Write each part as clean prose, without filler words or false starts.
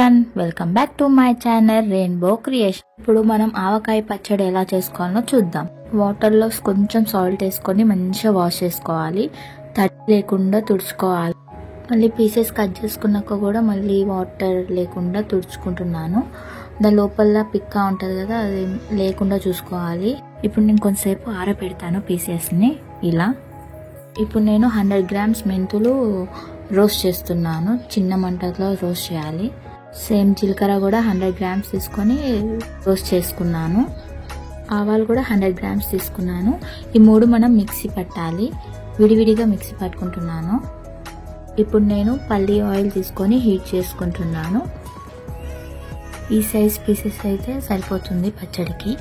Everyone, welcome back to my channel rainbow creation. ఇప్పుడు మనం ఆవకాయ పచ్చడి ఎలా చేసుకోవాలో చూద్దాం. వాటర్లో కొంచెం సాల్ట్ వేసుకొని మంచిగా వాష్ చేసుకోవాలి, తడి లేకుండా తుడుచుకోవాలి. మళ్ళీ పీసెస్ కట్ చేసుకున్నాక కూడా మళ్ళీ వాటర్ లేకుండా తుడుచుకుంటున్నాను. దాని లోపల పిక్క ఉంటుంది కదా, అది లేకుండా చూసుకోవాలి. ఇప్పుడు నేను కొంతసేపు ఆరబెడతాను పీసెస్ని ఇలా. ఇప్పుడు నేను 100 గ్రామ్స్ మెంతులు రోస్ట్ చేస్తున్నాను. చిన్న మంటలో రోస్ట్ చేయాలి. సేమ్ జీలకర్ర కూడా 100 గ్రామ్స్ తీసుకొని రోస్ట్ చేసుకున్నాను. ఆవాలు కూడా 100 గ్రామ్స్ తీసుకున్నాను. ఈ మూడు మనం మిక్సీ పట్టాలి. విడివిడిగా మిక్సీ పట్టుకుంటున్నాను. ఇప్పుడు నేను పల్లి ఆయిల్ తీసుకొని హీట్ చేసుకుంటున్నాను. ఈ సైజ్ పీసెస్ అయితే సరిపోతుంది పచ్చడికి.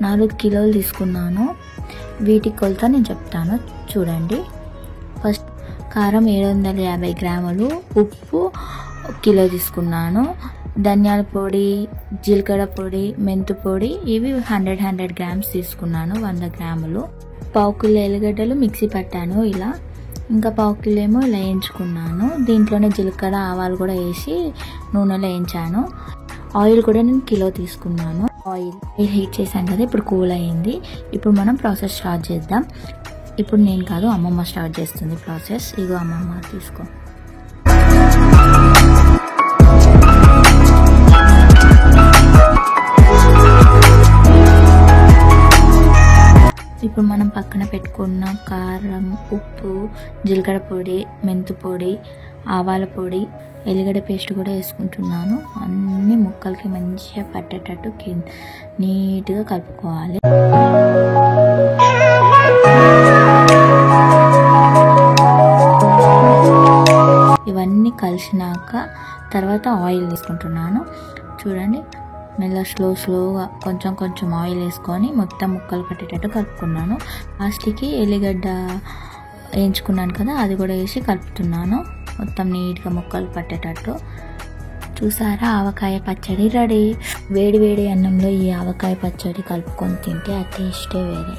4 కిలోలు తీసుకున్నాను. వీటి కొలత నేను చెప్తాను చూడండి. ఫస్ట్ కారం 750 గ్రాములు, ఉప్పు 1 కిలో తీసుకున్నాను. ధనియాల పొడి, జీలకర్ర పొడి, మెంతు పొడి ఇవి 100 గ్రామ్స్ తీసుకున్నాను. 100 గ్రాములు. 1/2 కిలో ఎల్లిగడ్డలు మిక్సీ పట్టాను ఇలా. ఇంకా 1/2 కిలో ఏమో ఇలా వేయించుకున్నాను. దీంట్లోనే జీలకర్ర ఆవాలు కూడా వేసి నూనెలో వేయించాను. ఆయిల్ కూడా నేను 1 కిలో తీసుకున్నాను. ఆయిల్ హీట్ చేశాను కదా, ఇప్పుడు కూల్ అయ్యింది. ఇప్పుడు మనం ప్రాసెస్ స్టార్ట్ చేద్దాం. ఇప్పుడు నేను కాదు, అమ్మమ్మ స్టార్ట్ చేస్తుంది ప్రాసెస్. ఇగో అమ్మమ్మ తీసుకో. ఇప్పుడు మనం పక్కన పెట్టుకున్న కారం, ఉప్పు, జీలకర్ర పొడి, మెంతు పొడి, ఆవాల పొడి, ఎల్లిగడ్డ పేస్ట్ కూడా వేసుకుంటున్నాను. అన్ని ముక్కలకి మంచిగా పట్టేటట్టు నీట్గా కలుపుకోవాలి. ఇవన్నీ కలిసినాక తర్వాత ఆయిల్ తీసుకుంటున్నాను. చూడండి, స్లోగా కొంచెం ఆయిల్ వేసుకొని మొత్తం ముక్కలు పట్టేటట్టు కలుపుకున్నాను. లాస్ట్కి ఎల్లిగడ్డ వేయించుకున్నాను కదా, అది కూడా వేసి కలుపుతున్నాను. మొత్తం నీట్గా ముక్కలు పట్టేటట్టు. చూసారా, ఆవకాయ పచ్చడి రెడీ. వేడి వేడి అన్నంలో ఈ ఆవకాయ పచ్చడి కలుపుకొని తింటే ఆ టేస్టే వేరే.